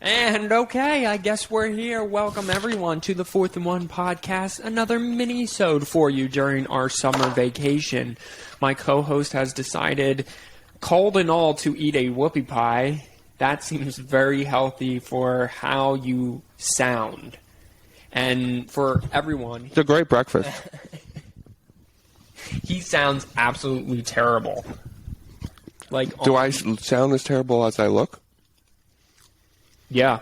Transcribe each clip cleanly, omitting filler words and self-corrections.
And okay, I guess we're here. Welcome everyone to the 4th and 1 podcast. Another mini-sode for you during our summer vacation. My co-host has decided, cold and all, to eat a whoopie pie. That seems very healthy for how you sound. And for everyone, it's a great breakfast. He sounds absolutely terrible. Do I sound as terrible as I look? Yeah.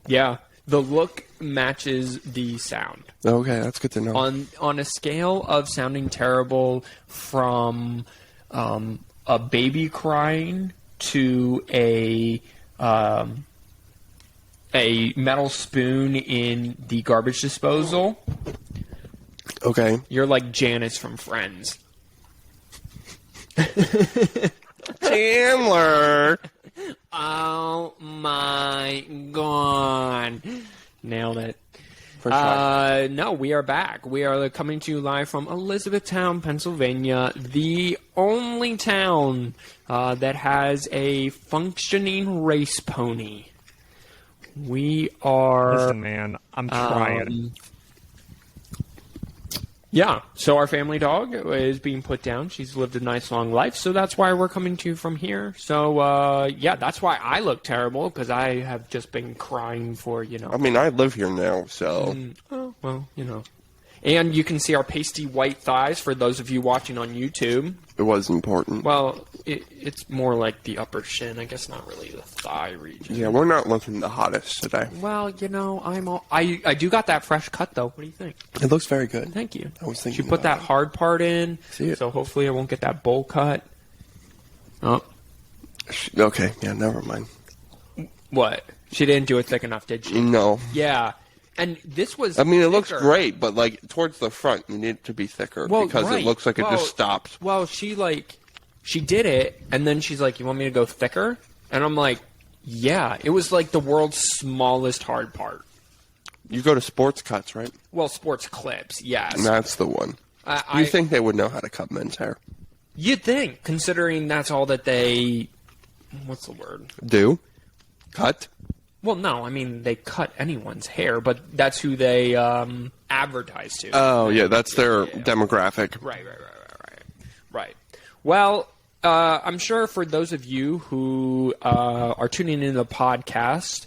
The look matches the sound. Okay, that's good to know. On a scale of sounding terrible from a baby crying to a metal spoon in the garbage disposal. Okay. You're like Janice from Friends. Chandler! Oh my god. Nailed it. No, we are back. We are coming to you live from Elizabethtown, Pennsylvania, the only town that has a functioning race pony. We are... Listen, man, I'm trying. Yeah, so our family dog is being put down. She's lived a nice long life, so that's why we're coming to you from here. So, yeah, that's why I look terrible, because I have just been crying for, I mean, I live here now, so... Oh, well, And you can see our pasty white thighs for those of you watching on YouTube. It was important. Well, it's more like the upper shin. I guess not really the thigh region. Yeah, we're not looking the hottest today. Well, I do got that fresh cut, though. What do you think? It looks very good. Thank you. I was thinking She put that hard part in, so hopefully I won't get that bowl cut. Oh. Okay, yeah, never mind. What? She didn't do it thick enough, did she? No. Yeah. And this was I mean, it thicker. looks great, but, towards the front, you need it to be thicker because it looks like it just stops. Well, she did it, and then she's like, you want me to go thicker? And I'm like, yeah. It was like the world's smallest hard part. You go to Sports Cuts, right? Well, Sports Clips, yes. That's the one. You think they would know how to cut men's hair? You'd think, considering that's all that they... What's the word? Do? Cut? Well, no, I mean, they cut anyone's hair, but that's who they advertise to. Oh, yeah, that's their demographic. Right. Well, I'm sure for those of you who are tuning into the podcast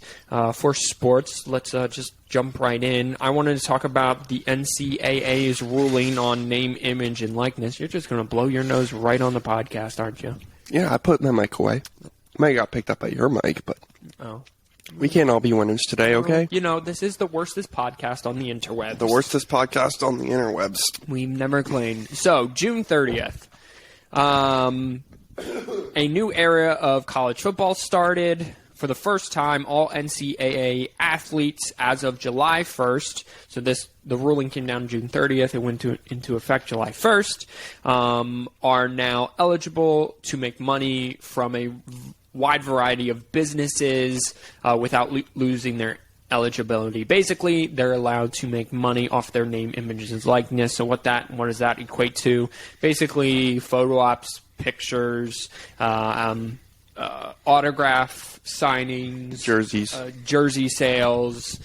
for sports, let's just jump right in. I wanted to talk about the NCAA's ruling on name, image, and likeness. You're just going to blow your nose right on the podcast, aren't you? Yeah, I put my mic away. Might got picked up by your mic, but... Oh. We can't all be winners today, okay? This is the worstest podcast on the interwebs. The worstest podcast on the interwebs. We've never claimed. So, June 30th. A new era of college football started. For the first time, all NCAA athletes, as of July 1st, so the ruling came down June 30th, it went into effect July 1st, are now eligible to make money from a wide variety of businesses without losing their eligibility. Basically, they're allowed to make money off their name, images, and likeness. So what does that equate to? Basically, photo ops, pictures, autograph signings, jersey sales.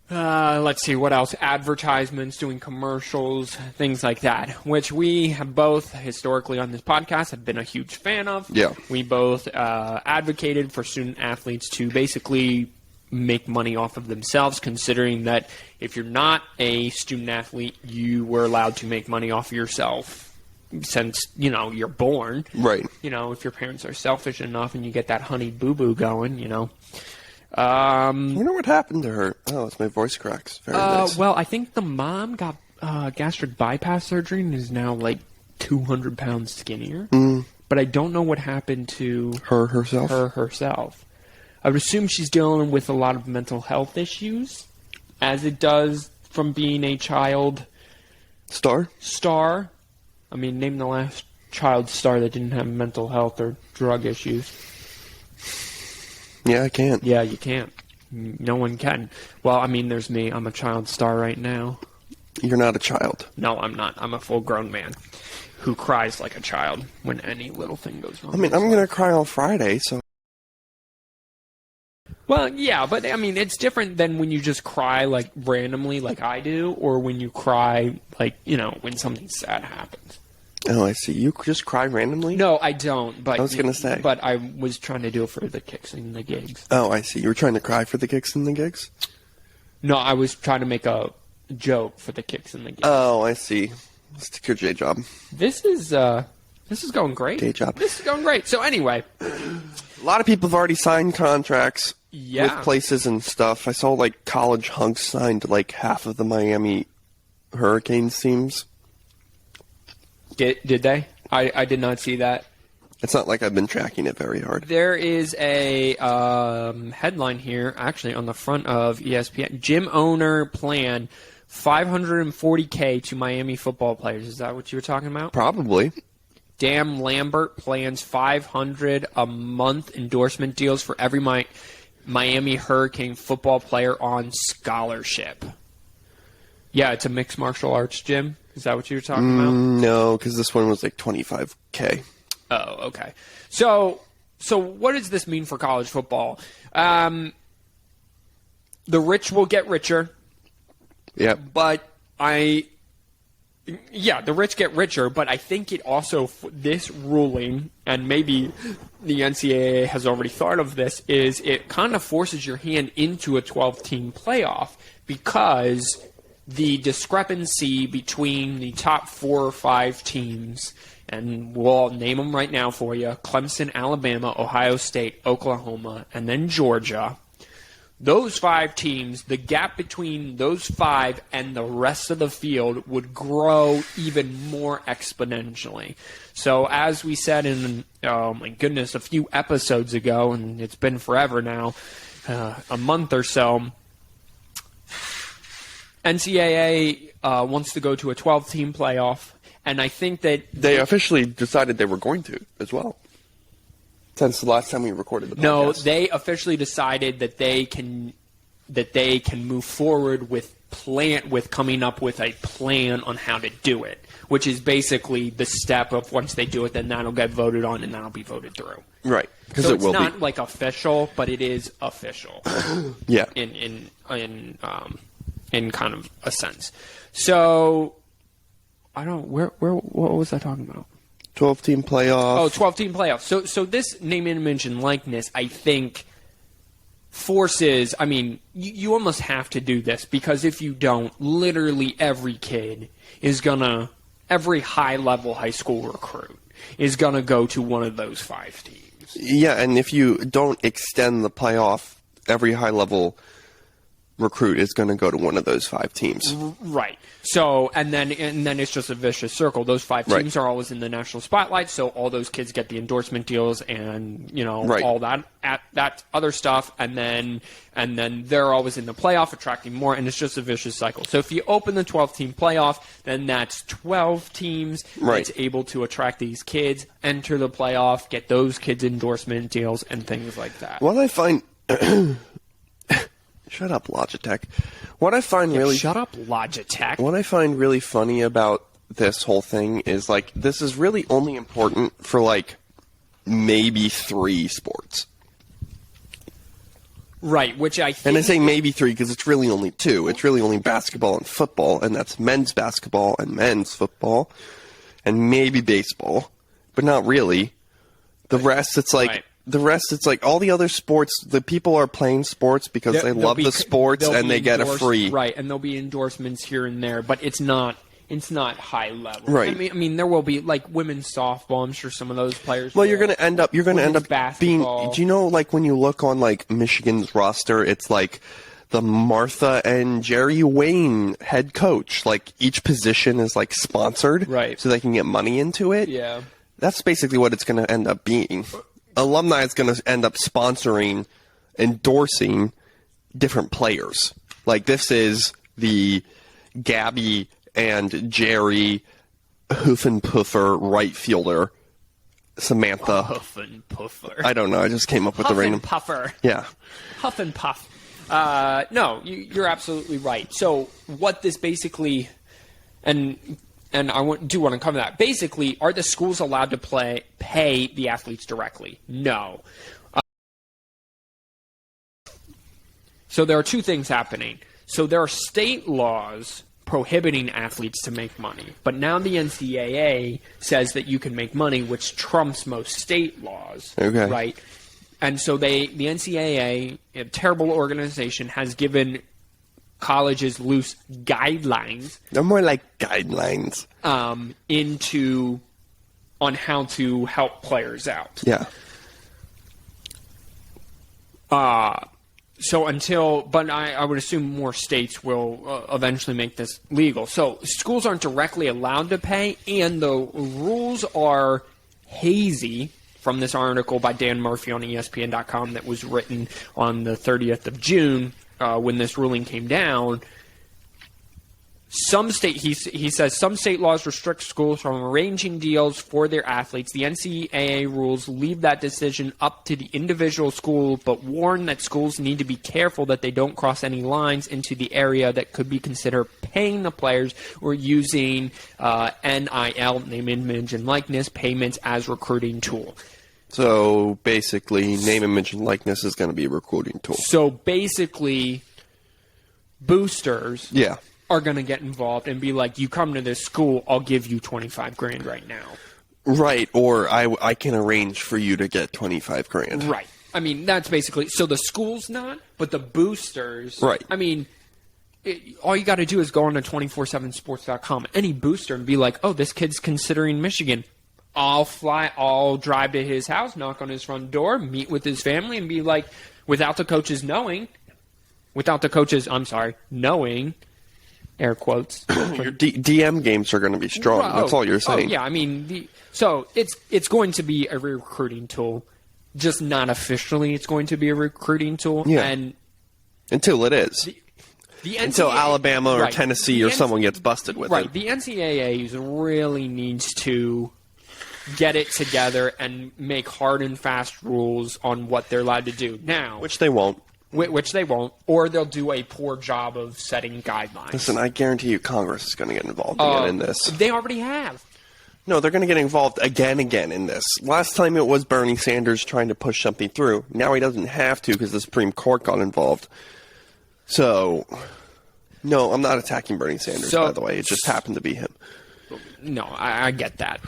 Let's see, what else? Advertisements, doing commercials, things like that, which we have both, historically on this podcast, have been a huge fan of. Yeah. We both advocated for student athletes to basically make money off of themselves, considering that if you're not a student athlete, you were allowed to make money off of yourself since, you're born. Right. If your parents are selfish enough and you get that honey boo-boo going, I wonder what happened to her. Oh, it's my voice cracks. Very nice. Well, I think the mom got gastric bypass surgery and is now 200 pounds skinnier. But I don't know what happened to her herself. I would assume she's dealing with a lot of mental health issues, as it does from being a child star. I mean, name the last child star that didn't have mental health or drug issues. Yeah, I can't. Yeah, you can't. No one can. Well, I mean, there's me. I'm a child star right now. You're not a child. No, I'm not. I'm a full-grown man who cries like a child when any little thing goes wrong. I mean, I'm going to cry on Friday, so... Well, yeah, but I mean, it's different than when you just cry like randomly, like I do, or when you cry like when something sad happens. Oh, I see. You just cry randomly? No, I don't. But I was gonna say, but I was trying to do it for the kicks and the gigs. Oh, I see. You were trying to cry for the kicks and the gigs? No, I was trying to make a joke for the kicks and the gigs. Oh, I see. Stick your J job. This is going great. Day job. This is going great. So anyway, a lot of people have already signed contracts with places and stuff. I saw like college hunks signed like half of the Miami Hurricanes teams. Did they? I did not see that. It's not like I've been tracking it very hard. There is a headline here, actually, on the front of ESPN. Gym owner plan $540K to Miami football players. Is that what you were talking about? Probably. Dan Lambert plans $500 a month endorsement deals for every Miami Hurricane football player on scholarship. Yeah, it's a mixed martial arts gym. Is that what you were talking about? No, because this one was like $25K. Oh, okay. So what does this mean for college football? The rich will get richer. Yep. But the rich get richer, but I think it also, this ruling, and maybe the NCAA has already thought of this, is it kind of forces your hand into a 12-team playoff because the discrepancy between the top 4 or 5 teams, and we'll name them right now for you, Clemson, Alabama, Ohio State, Oklahoma, and then Georgia. Those 5 teams, the gap between those 5 and the rest of the field would grow even more exponentially. So as we said in, oh my goodness, a few episodes ago, and it's been forever now, a month or so, NCAA wants to go to a 12-team playoff, and I think that they officially decided they were going to as well. Since the last time we recorded the podcast. No, they officially decided that they can move forward with coming up with a plan on how to do it, which is basically the step of once they do it, then that'll get voted on and that'll be voted through. Right, because so it will be. It's not like official, but it is official. Yeah. In kind of a sense. So I don't what was I talking about? 12-team playoff. Oh, 12-team playoff. So this name, image, and likeness, I think, forces... I mean, you almost have to do this, because if you don't, literally every kid is going to... Every high-level high school recruit is going to go to one of those 5 teams. Yeah, and if you don't extend the playoff, every high-level recruit is going to go to one of those 5 tems. Right. So, and then it's just a vicious circle. Those 5 teams are always in the national spotlight, so all those kids get the endorsement deals and, all that other stuff, and then they're always in the playoff attracting more, and it's just a vicious cycle. So if you open the 12-team playoff, then that's 12 teams that's able to attract these kids, enter the playoff, get those kids endorsement deals, and things like that. What I find... Shut up, Logitech. Shut up, Logitech. What I find really funny about this whole thing is, like, this is really only important for, like, maybe 3 sports. Right, which I think... And I say maybe 3 because it's really only 2. It's really only basketball and football, and that's men's basketball and men's football, and maybe baseball, but not really. The rest, it's like... Right. The rest, it's like all the other sports, the people are playing sports because they love the sports and they get a free. Right, and there'll be endorsements here and there, but it's not high level. Right. I mean, there will be, like, women's softball. I'm sure some of those players. Well, you're going to end up basketball. being. Do you know, like, when you look on, like, Michigan's roster, it's like the Martha and Jerry Wayne head coach. Like, each position is, like, sponsored, right? So they can get money into it. Yeah. That's basically what it's going to end up being. Alumni is going to end up endorsing different players. Like, this is the Gabby and Jerry Huffenpuffer right fielder, Samantha. Huffenpuffer. I don't know. I just came up with the random. Huffenpuffer. Yeah. Huff and Puff. No, you're absolutely right. So what this basically, and I do want to cover that. Basically, are the schools allowed to pay the athletes directly? No. So there are two things happening. So there are state laws prohibiting athletes to make money. But now the NCAA says that you can make money, which trumps most state laws. Okay. Right? And so the NCAA, a terrible organization, has given colleges loose guidelines. They're more like guidelines. On how to help players out. Yeah. But I would assume more states will eventually make this legal. So schools aren't directly allowed to pay, and the rules are hazy. From this article by Dan Murphy on ESPN.com that was written on the 30th of June when this ruling came down. He says some state laws restrict schools from arranging deals for their athletes. The NCAA rules leave that decision up to the individual school, but warn that schools need to be careful that they don't cross any lines into the area that could be considered paying the players or using NIL, name, image, and likeness payments as recruiting tool. So basically, name, image, and likeness is going to be a recruiting tool. So basically, boosters. Yeah. Are going to get involved and be like, you come to this school, I'll give you $25,000 right now. Right, or I can arrange for you to get $25,000. Right. I mean, that's basically, so the school's not, but the boosters. Right. I mean, all you got to do is go on to 247sports.com, any booster, and be like, oh, this kid's considering Michigan. I'll drive to his house, knock on his front door, meet with his family, and be like, without the coaches knowing, air quotes. Your DM games are going to be strong. That's all you're saying. Oh, yeah, I mean, so it's going to be a recruiting tool, just not officially. It's going to be a recruiting tool, Yeah. And until it is. The NCAA, until Alabama or right, Tennessee or someone gets busted with right, it. The NCAA really needs to get it together and make hard and fast rules on what they're allowed to do now, Which they won't. Which they won't, or they'll do a poor job of setting guidelines. Listen, I guarantee you Congress is going to get involved again in this. They already have. No, they're going to get involved again in this. Last time it was Bernie Sanders trying to push something through. Now he doesn't have to because the Supreme Court got involved. So, no, I'm not attacking Bernie Sanders, by the way. It just happened to be him. No, I get that.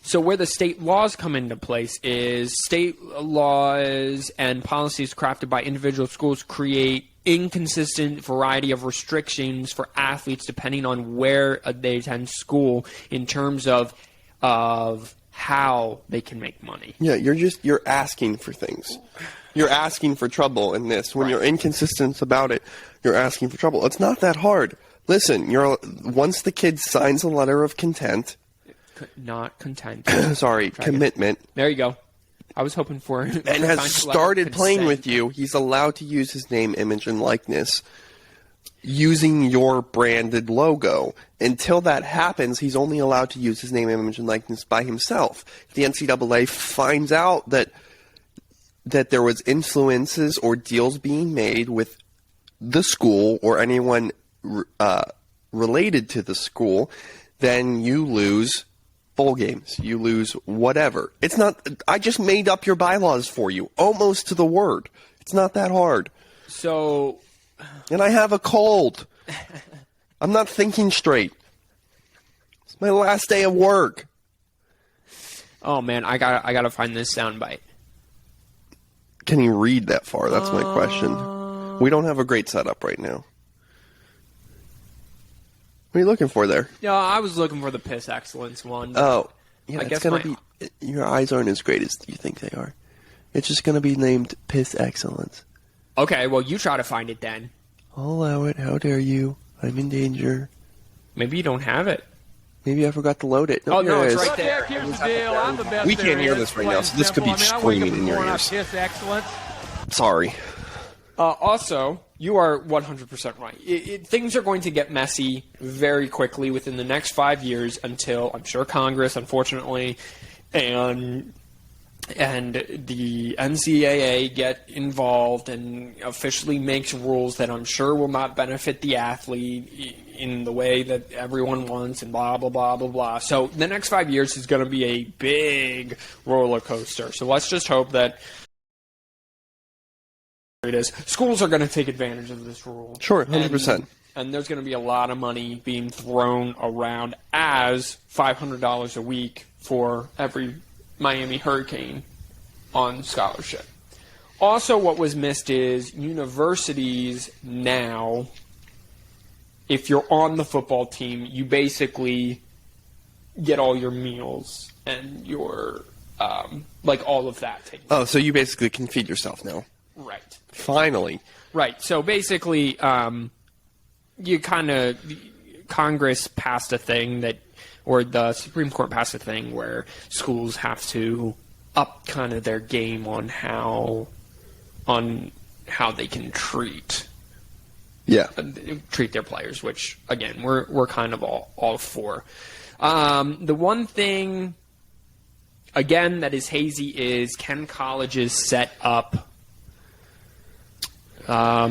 So where the state laws come into place is state laws and policies crafted by individual schools create inconsistent variety of restrictions for athletes depending on where they attend school in terms of how they can make money. Yeah, you're asking for things. You're asking for trouble in this. When you're inconsistent about it, you're asking for trouble. It's not that hard. Listen, once the kid signs a letter of content, not content. Commitment. There you go. I was hoping for and has started playing with you. He's allowed to use his name, image, and likeness using your branded logo. Until that happens, he's only allowed to use his name, image, and likeness by himself. If the NCAA finds out that there was influences or deals being made with the school or anyone related to the school, then you lose bowl games. You lose whatever. It's not. I just made up your bylaws for you, almost to the word. It's not that hard. So, and I have a cold. I'm not thinking straight. It's my last day of work. Oh man, I gotta find this soundbite. Can you read that far? That's my question. We don't have a great setup right now. What are you looking for there? Yeah, I was looking for the piss excellence one. Oh, yeah, I it's guess gonna be. Your eyes aren't as great as you think they are. It's just gonna be named Piss Excellence. Okay, well, you try to find it then. I'll allow it. How dare you? I'm in danger. Maybe you don't have it. Maybe I forgot to load it. No, it's it right there. Here's the deal. I'm the best we can't hear this right now, so this could be screaming in your ears. Piss excellence. Sorry. Also, you are 100% right. Things are going to get messy very quickly within the next 5 years until, I'm sure, Congress, unfortunately, and the NCAA get involved and officially makes rules that I'm sure will not benefit the athlete in the way that everyone wants and blah, blah, blah, blah, blah. So the next 5 years is going to be a big roller coaster. So let's just hope that it is. Schools are going to take advantage of this rule. Sure, 100%. And there's going to be a lot of money being thrown around as $500 a week for every Miami Hurricane on scholarship. Also, what was missed is universities now, if you're on the football team, you basically get all your meals and your, all of that taken care of. Oh, so you basically can feed yourself now. Right. Finally. Right. So basically, Congress passed a thing or the Supreme Court passed a thing where schools have to up kind of their game on how they can treat their players, which again we're kind of all for. The one thing again that is hazy is, can colleges set up not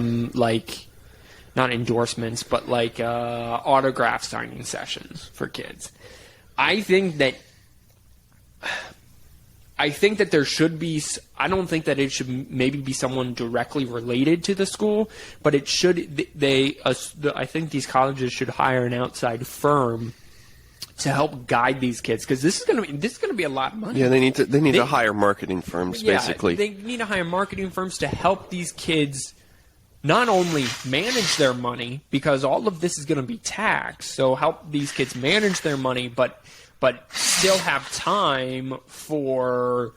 endorsements, but autograph signing sessions for kids? I think that there should be. I don't think that it should maybe be someone directly related to the school, but it should. I think these colleges should hire an outside firm to help guide these kids, because this is going to be a lot of money. Yeah, they need to hire marketing firms, basically. They need to hire marketing firms to help these kids not only manage their money, because all of this is going to be taxed, so help these kids manage their money, but still have time for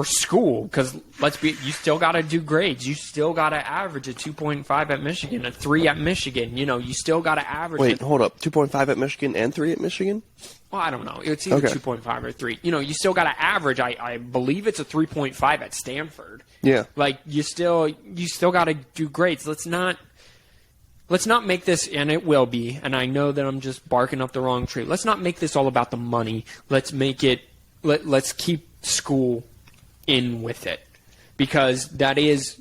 school, because you still got to do grades. You still got to average a 2.5 at Michigan, a 3 at Michigan. You still got to average. Wait, hold up. 2.5 at Michigan and 3 at Michigan? Well, I don't know. It's either 2.5 or 3. You still got to average. I believe it's a 3.5 at Stanford. Yeah. You still got to do grades. Let's not make this, and it will be, and I know that I'm just barking up the wrong tree. Let's not make this all about the money. Let's make it. Let's keep school in with it, because that is.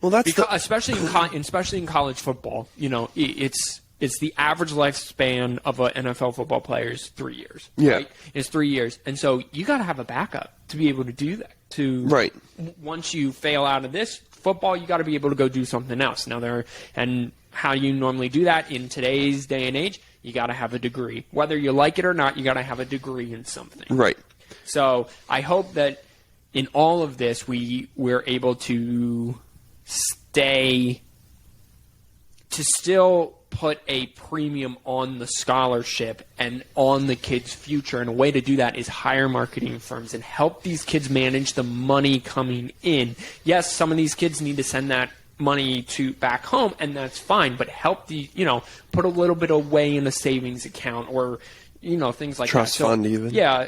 Well, especially in college football. It's the average lifespan of an NFL football player is 3 years. Yeah, right? It's 3 years, and so you got to have a backup to be able to do that. Once you fail out of this football, you got to be able to go do something else. And how do you normally do that in today's day and age? You got to have a degree, whether you like it or not. You got to have a degree in something. Right. So I hope that in all of this, we're able to still put a premium on the scholarship and on the kids' future. And a way to do that is hire marketing firms and help these kids manage the money coming in. Yes, some of these kids need to send that money back home, and that's fine, but help put a little bit away in a savings account, or things like trust that. fund even. Yeah,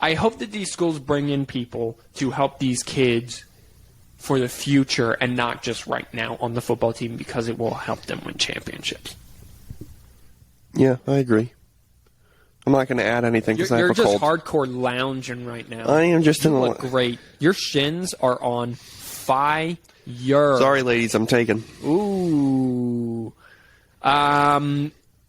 I hope that these schools bring in people to help these kids for the future and not just right now on the football team, because it will help them win championships. Yeah, I agree. I'm not going to add anything because I have a cold. You're just hardcore lounging right now. I am just you look great. Your shins are on fire. Sorry, ladies, I'm taken. Ooh.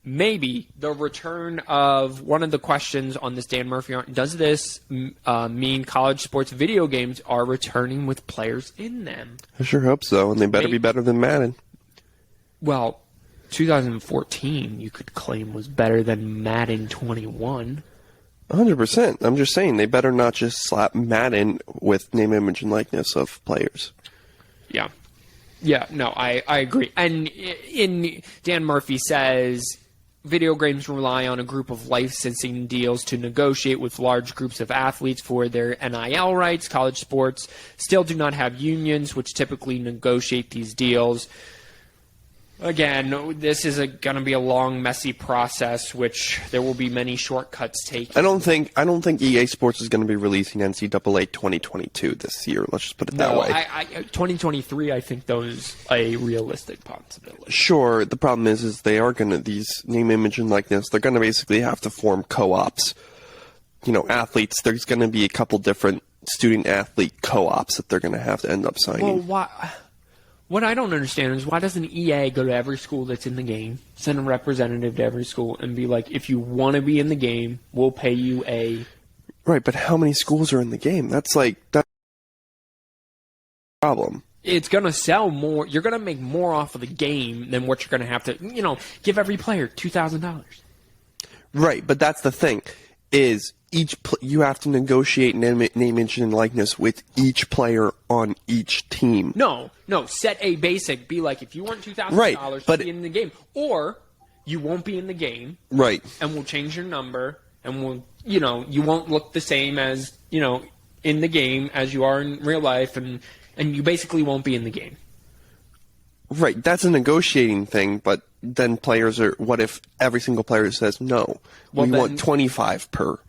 Maybe the return of one of the questions on this Dan Murphy article. Does this mean college sports video games are returning with players in them? I sure hope so, and they better be better than Madden. Well, 2014 you could claim was better than Madden 21. 100%. I'm just saying they better not just slap Madden with name, image, and likeness of players. Yeah. Yeah, no, I agree. And Dan Murphy says video games rely on a group of licensing deals to negotiate with large groups of athletes for their NIL rights. College sports still do not have unions, which typically negotiate these deals. Again, this is going to be a long, messy process, which there will be many shortcuts taken. I don't think EA Sports is going to be releasing NCAA 2022 this year. Let's just put it that way. 2023, I think, though, is a realistic possibility. Sure. The problem is they are going to, these name, image, and likeness, they're going to basically have to form co-ops. Athletes, there's going to be a couple different student-athlete co-ops that they're going to have to end up signing. Well, why? What I don't understand is, why doesn't EA go to every school that's in the game, send a representative to every school, and be like, if you want to be in the game, we'll pay you a... Right, but how many schools are in the game? That's problem. It's going to sell more. You're going to make more off of the game than what you're going to have to, give every player $2,000. Right, but that's the thing, is you have to negotiate name, image, and likeness with each player on each team. No, set a basic. Be like, if you want $2,000 Right, to be in the game, or you won't be in the game. Right. And we'll change your number, and we'll, you won't look the same as, in the game as you are in real life, and you basically won't be in the game. Right, that's a negotiating thing, but then players are, what if every single player says, no, we want 25 per?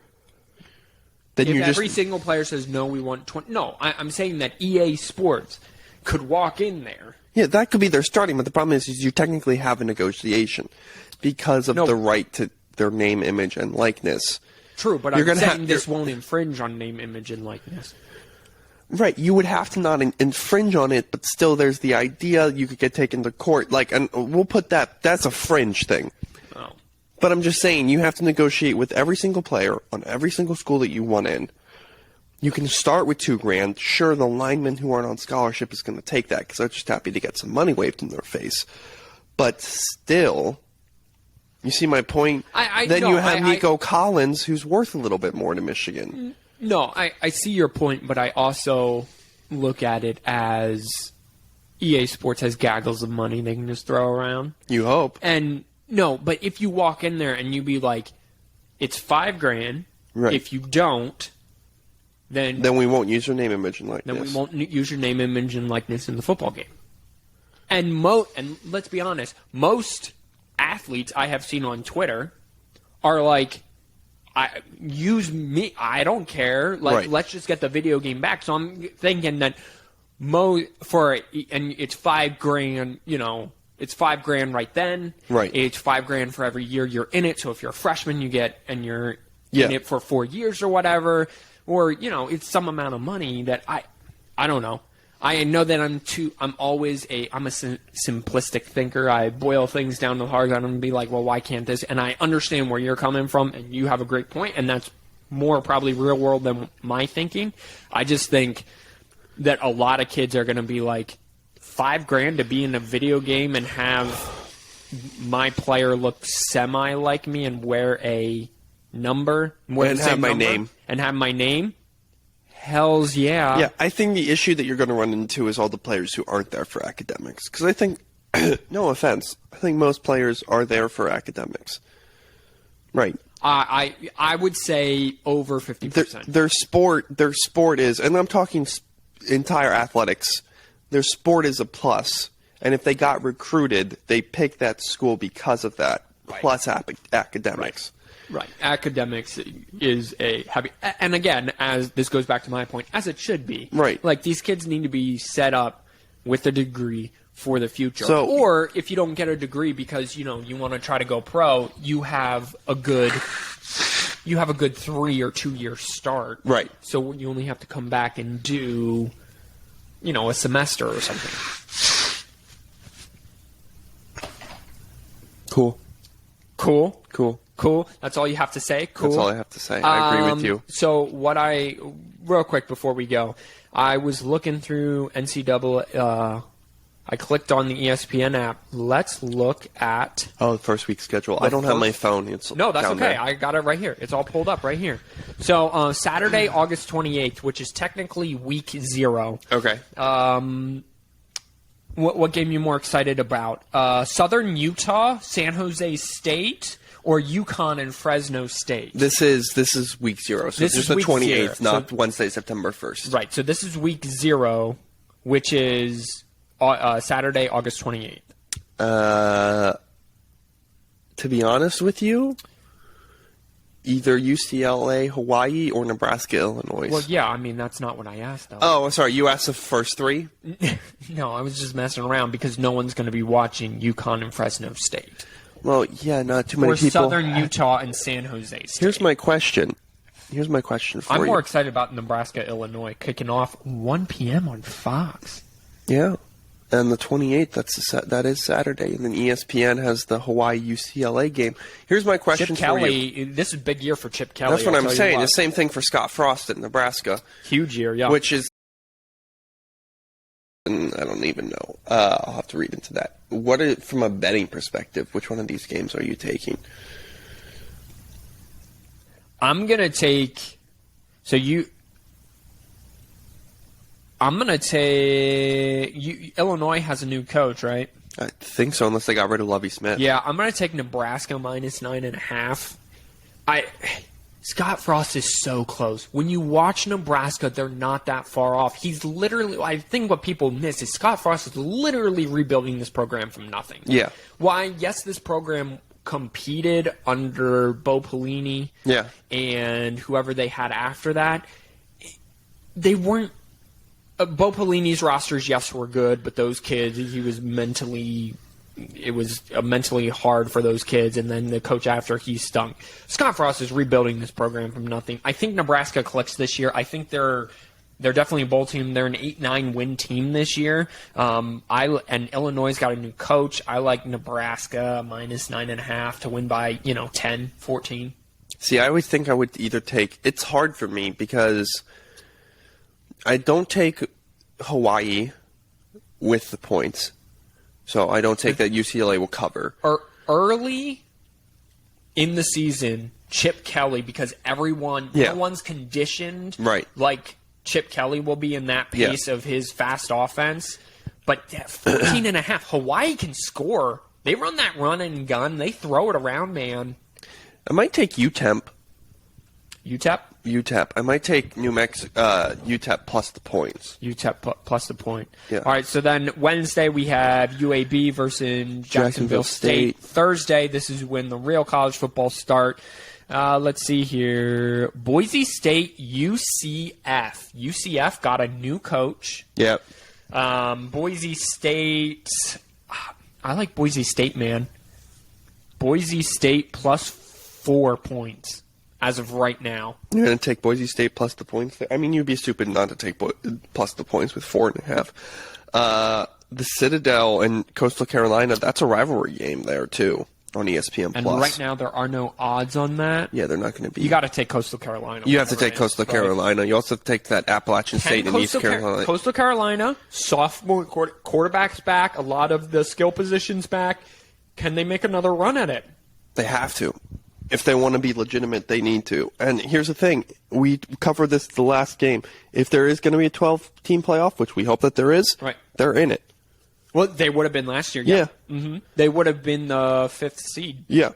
Then if you're every single player says, no, we want 20. No, I'm saying that EA Sports could walk in there. Yeah, that could be their starting, but the problem is you technically have a negotiation because of the right to their name, image, and likeness. True, but I'm saying this won't infringe on name, image, and likeness. Right, you would have to not infringe on it, but still there's the idea you could get taken to court. And we'll put that's a fringe thing. Oh. But I'm just saying, you have to negotiate with every single player on every single school that you want in. You can start with $2,000. Sure, the linemen who aren't on scholarship is going to take that because they're just happy to get some money waved in their face. But still, you see my point? You have Nico Collins, who's worth a little bit more to Michigan. No, I see your point, but I also look at it as EA Sports has gaggles of money they can just throw around. You hope. And no, but if you walk in there and you be like, it's $5,000. Right. If you don't, then we won't use your name, image, and likeness. Then we won't use your name, image, and likeness in the football game. And let's be honest, most athletes I have seen on Twitter are like, use me. I don't care. Let's just get the video game back. So I'm thinking that and it's $5,000. It's $5,000 right then. Right. It's $5,000 for every year you're in it. So if you're a freshman, you're in it for 4 years or whatever. Or it's some amount of money that I don't know. I know that I'm a simplistic thinker. I boil things down to the heart. I'm going to be like, well, why can't this? And I understand where you're coming from, and you have a great point, and that's more probably real world than my thinking. I just think that a lot of kids are going to be like, $5,000 to be in a video game and have my player look semi like me and wear a number and have my name. And have my name. Hells yeah. Yeah, I think the issue that you're going to run into is all the players who aren't there for academics. Because I think, no offense, I think most players are there for academics. Right. I would say over 50%. Their sport is, and I'm talking entire athletics, their sport is a plus. And if they got recruited, they picked that school because of that, plus academics. Right. Academics is a happy, and again, as this goes back to my point, as it should be. Right. Like, these kids need to be set up with a degree for the future. So, or if you don't get a degree because, you want to try to go pro, you have a good 3 or 2 year start. Right. So you only have to come back and do, a semester or something. Cool. That's all you have to say? Cool. That's all I have to say. I agree with you. So real quick before we go, I was looking through NCAA. I clicked on the ESPN app. Let's look at... the first week schedule. I don't have my phone. No, that's okay. There. I got it right here. It's all pulled up right here. So Saturday, August 28th, which is technically week 0. Okay. What game are you more excited about? Southern Utah, San Jose State, or UConn and Fresno State? This is week 0. So this is the 28th, not Wednesday, September 1st. Right. So this is week 0, which is Saturday, August 28th. To be honest with you, either UCLA, Hawaii, or Nebraska, Illinois. Well, yeah, I mean, that's not what I asked, though. Oh, sorry, you asked the first 3? No, I was just messing around because no one's going to be watching UConn and Fresno State. Well, yeah, not too many or people. Or Southern Utah and San Jose State. Here's my question for you. I'm more excited about Nebraska, Illinois, kicking off 1 p.m. on Fox. Yeah. And the 28th, that is Saturday. And then ESPN has the Hawaii UCLA game. Here's my question for you. This is a big year for Chip Kelly. That's what I'm saying. The same thing for Scott Frost at Nebraska. Huge year, yeah. Which is I don't even know. I'll have to read into that. From a betting perspective, which one of these games are you taking? I'm going to take... I'm going to take... Illinois has a new coach, right? I think so, unless they got rid of Lovie Smith. Yeah, I'm going to take Nebraska minus 9.5. Scott Frost is so close. When you watch Nebraska, they're not that far off. He's literally... I think what people miss is Scott Frost is literally rebuilding this program from nothing. Yeah. Why, yes, this program competed under Bo Pelini and whoever they had after that. They weren't... Bo Pelini's rosters, yes, were good, but those kids, it was mentally hard for those kids, and then the coach after, he stunk. Scott Frost is rebuilding this program from nothing. I think Nebraska clicks this year. I think they're definitely a bowl team. They're an 8-9 win team this year. And Illinois got a new coach. I like Nebraska minus 9.5 to win by 10, 14. See, I always think I would either take. It's hard for me because I don't take Hawaii with the points. So I don't take that UCLA will cover. Early in the season, Chip Kelly, because no one's conditioned like Chip Kelly will be in that pace of his fast offense. But 14.5, Hawaii can score. They run that run and gun. They throw it around, man. I might take UTEP. UTEP? I might take New Mexico, UTEP plus the points. UTEP plus the point. Yeah. All right, so then Wednesday we have UAB versus Jacksonville State. Thursday, this is when the real college football start. Let's see here. Boise State, UCF. UCF got a new coach. Yep. Boise State, I like Boise State, man. Boise State plus 4 points. As of right now. You're going to take Boise State plus the points there? I mean, you'd be stupid not to take plus the points with 4.5. The Citadel and Coastal Carolina, that's a rivalry game there, too, on ESPN+. And right now, there are no odds on that. Yeah, they're not going to be. You got to take Coastal Carolina. You have to take Coastal Carolina. You also have to take that Appalachian State and East Carolina. Coastal Carolina, sophomore quarterback's back, a lot of the skill positions back. Can they make another run at it? They have to. If they want to be legitimate, they need to. And here's the thing. We covered this the last game. If there is going to be a 12-team playoff, which we hope that there is, they're in it. Well, they would have been last year. Yeah. Mm-hmm. They would have been the 5th seed. Yeah.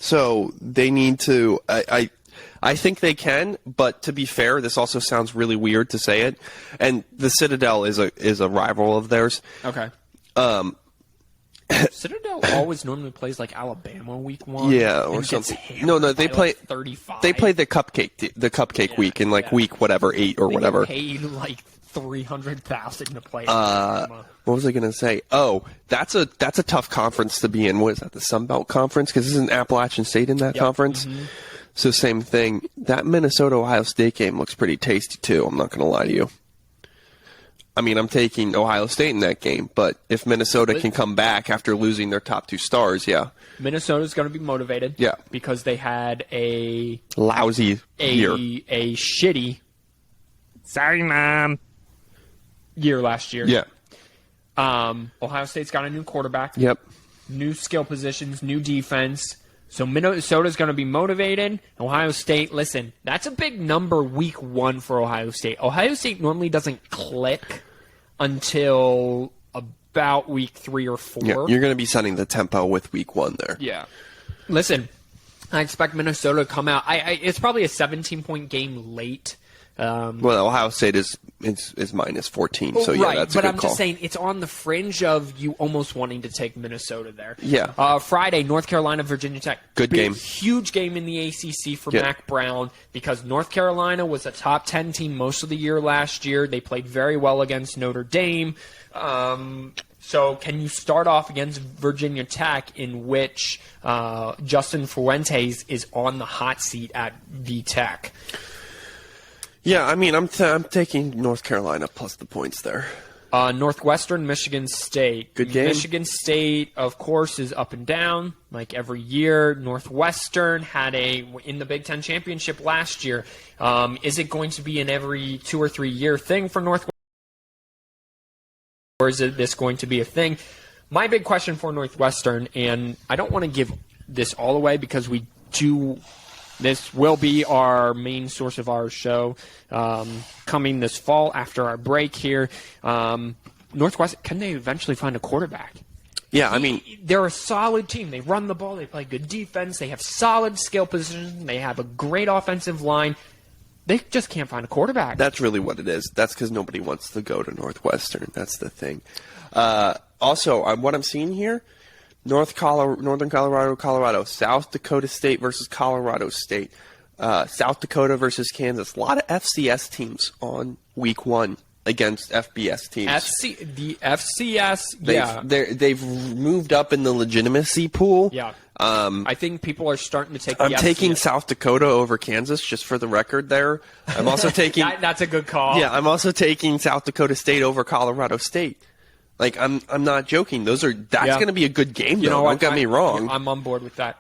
So they need to I think they can, but to be fair, this also sounds really weird to say it. And the Citadel is a rival of theirs. Okay. Citadel always normally plays like Alabama week 1. Yeah, or something. No, they play 35. They play the cupcake week in week whatever 8 or whatever. They paid like $300,000 to play. What was I going to say? Oh, that's a tough conference to be in. What is that? The Sun Belt Conference? Because isn't Appalachian State in that conference? Mm-hmm. So same thing. That Minnesota Ohio State game looks pretty tasty too. I'm not going to lie to you. I mean, I'm taking Ohio State in that game, but if Minnesota can come back after losing their top 2 stars, Minnesota's going to be motivated. Yeah. Because they had a lousy year. A shitty Sorry, Mom. year last year. Yeah. Ohio State's got a new quarterback. Yep. New skill positions, new defense. So Minnesota's going to be motivated. Ohio State, listen, that's a big number week 1 for Ohio State. Ohio State normally doesn't click until about week 3 or 4. Yeah, you're going to be setting the tempo with week 1 there. Yeah. Listen, I expect Minnesota to come out. It's probably a 17-point game late. Well, Ohio State is minus 14, so yeah, that's a good call. But I'm just saying it's on the fringe of you almost wanting to take Minnesota there. Yeah. Friday, North Carolina, Virginia Tech. Good game. Huge game in the ACC for Mac Brown because North Carolina was a top 10 team most of the year last year. They played very well against Notre Dame. So can you start off against Virginia Tech in which Justin Fuentes is on the hot seat at VTech? Yeah, I mean, I'm taking North Carolina plus the points there. Northwestern, Michigan State. Good game. Michigan State, of course, is up and down like every year. Northwestern had in the Big Ten championship last year. Is it going to be an every 2 or 3 year thing for Northwestern? or is this going to be a thing? My big question for Northwestern, and I don't want to give this all away because this will be our main source of our show coming this fall after our break here. Northwestern, can they eventually find a quarterback? Yeah, I mean, they're a solid team. They run the ball. They play good defense. They have solid skill positions. They have a great offensive line. They just can't find a quarterback. that's really what it is. That's because nobody wants to go to Northwestern. That's the thing. Also, what I'm seeing here, Northern Colorado, South Dakota State versus Colorado State, South Dakota versus Kansas. A lot of FCS teams on week 1 against FBS teams. The FCS, yeah. They've moved up in the legitimacy pool. Yeah. I think people are starting to take I'm the taking FCS. South Dakota over Kansas, just for the record there. I'm also taking... That's a good call. Yeah, I'm also taking South Dakota State over Colorado State. Like, I'm not joking. That's going to be a good game, though. Don't get me wrong. I'm on board with that.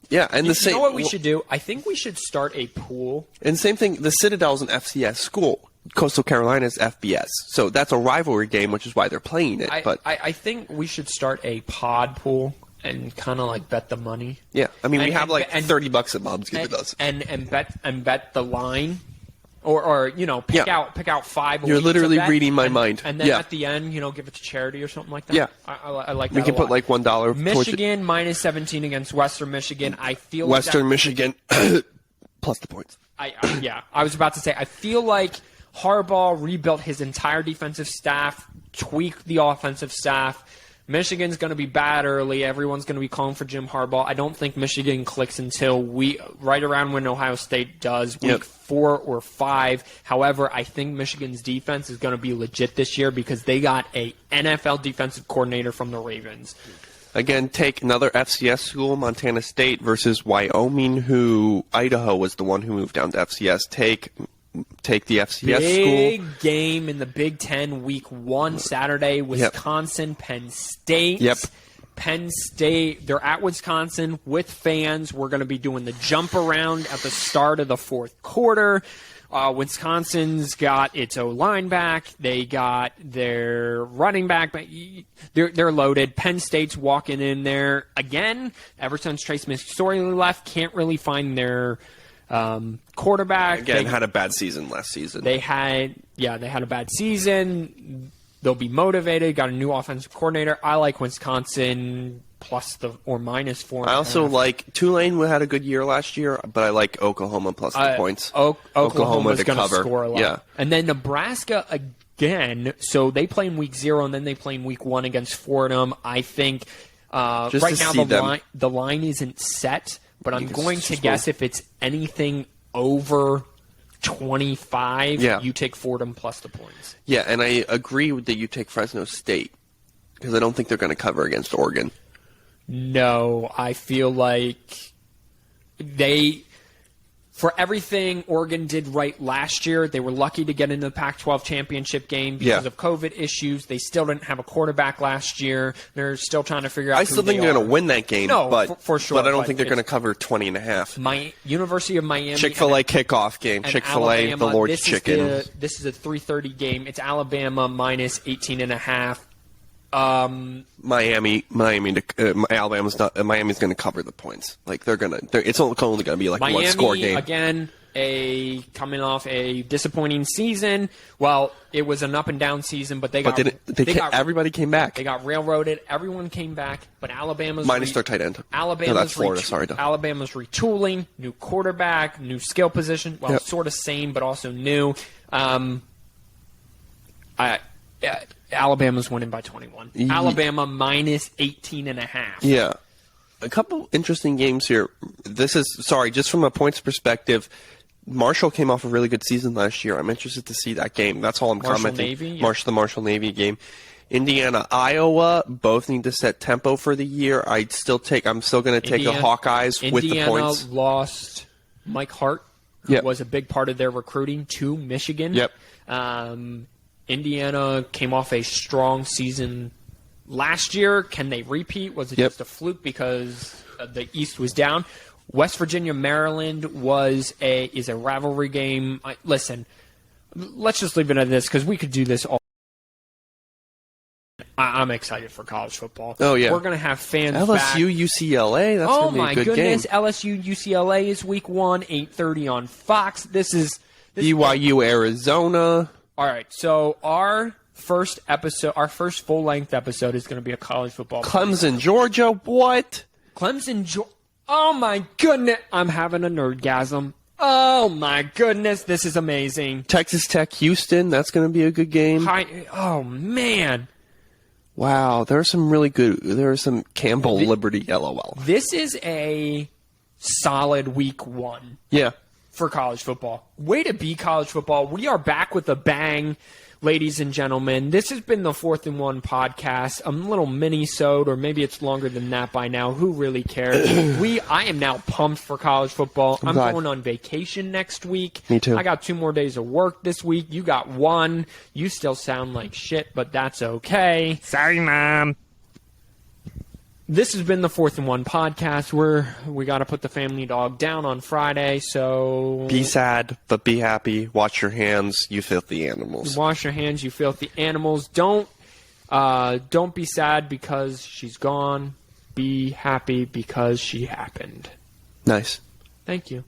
Yeah, and You know what we should do? I think we should start a pool. And same thing, the Citadel's an FCS school. Coastal Carolina's FBS. So that's a rivalry game, which is why they're playing it. I think we should start a pod pool and kind of like bet the money. Yeah, I mean, we have and $30 that Mom's giving us. And bet the line. Or pick out 5. You're literally bet, reading my mind. And then Yeah. at the end, give it to charity or something like that. Yeah. I like that. We can a put lot. like $1 towards it. Michigan minus 17 against Western Michigan. I feel Western Michigan plus the points. I was about to say, I feel like Harbaugh rebuilt his entire defensive staff, tweaked the offensive staff. Michigan's going to be bad early. Everyone's going to be calling for Jim Harbaugh. I don't think Michigan clicks until right around when Ohio State does, week 4 or 5. However, I think Michigan's defense is going to be legit this year because they got a NFL defensive coordinator from the Ravens. Again, take another FCS school, Montana State versus Wyoming, who Idaho was the one who moved down to FCS. Take the FCS Big school. game in the Big Ten, week 1, Saturday, Wisconsin, Penn State. Yep. Penn State, they're at Wisconsin with fans. We're going to be doing the jump around at the start of the 4th quarter. Wisconsin's got its O-line back. They got their running back. But they're loaded. Penn State's walking in there. Again, ever since Trace McSorley left, can't really find their quarterback. Again, had a bad season last season. They had a bad season. They'll be motivated. Got a new offensive coordinator. I like Wisconsin minus 4. I also like Tulane. We had a good year last year, but I like Oklahoma plus the points. Oklahoma's to going to cover. score a lot. Yeah. And then Nebraska again. So they play in week 0, and then they play in week 1 against Fordham. I think Just right to now see the line isn't set, but I'm going to just guess if it's anything over 25, you take Fordham plus the points. Yeah, and I agree that you take Fresno State because I don't think they're going to cover against Oregon. No, I feel like for everything Oregon did right last year, they were lucky to get into the Pac-12 championship game because of COVID issues. They still didn't have a quarterback last year. They're still trying to figure out. I still think they're going to win that game, for sure. But I don't think they're going to cover 20.5. University of Miami. Chick-fil-A kickoff game. Chick-fil-A, the Lord's Chicken. This is a 3:30 game. It's Alabama minus 18.5. Alabama's not. Miami's going to cover the points. Like it's only going to be like a one-score game. Again, coming off a disappointing season. Well, it was an up and down season, but everybody came back. They got railroaded. Everyone came back, but Alabama's minus their tight end. Alabama's Florida. Sorry, Alabama's retooling, new quarterback, new skill position. Well, sort of same, but also new. Alabama's winning by 21. Alabama minus 18.5. Yeah. A couple interesting games here. Just from a points perspective, Marshall came off a really good season last year. I'm interested to see that game. That's all I'm commenting. Navy, the Marshall Navy game. Indiana, Iowa, both need to set tempo for the year. I'm still going to take the Hawkeyes with the points. Indiana lost Mike Hart, who was a big part of their recruiting, to Michigan. Yep. Indiana came off a strong season last year. Can they repeat? Was it just a fluke because the East was down? West Virginia, Maryland is a rivalry game. Listen, let's just leave it at this because we could do this all I'm excited for college football. Oh, yeah. We're going to have fans back. LSU, UCLA, that's going to be a good game. LSU, UCLA is week 1, 8:30 on Fox. This BYU, Arizona. All right, so our first full-length episode is going to be a college football. Clemson, Georgia, what? Clemson, Georgia. Oh, my goodness. I'm having a nerdgasm. Oh, my goodness. This is amazing. Texas Tech, Houston, that's going to be a good game. Oh, man. Wow, there are some Campbell, Liberty, LOL. This is a solid week 1. Yeah. For college football. Way to be college football. We are back with a bang, ladies and gentlemen. This has been the 4th and 1 podcast, a little mini-sode, or maybe it's longer than that by now. Who really cares? I am now pumped for college football. I'm going on vacation next week. Me too. I got 2 more days of work this week. You got 1. You still sound like shit, but that's okay. Sorry, Mom. This has been the 4th and 1 podcast. We got to put the family dog down on Friday, so... Be sad, but be happy. Wash your hands, you filthy animals. Wash your hands, you filthy animals. Don't be sad because she's gone. Be happy because she happened. Nice. Thank you.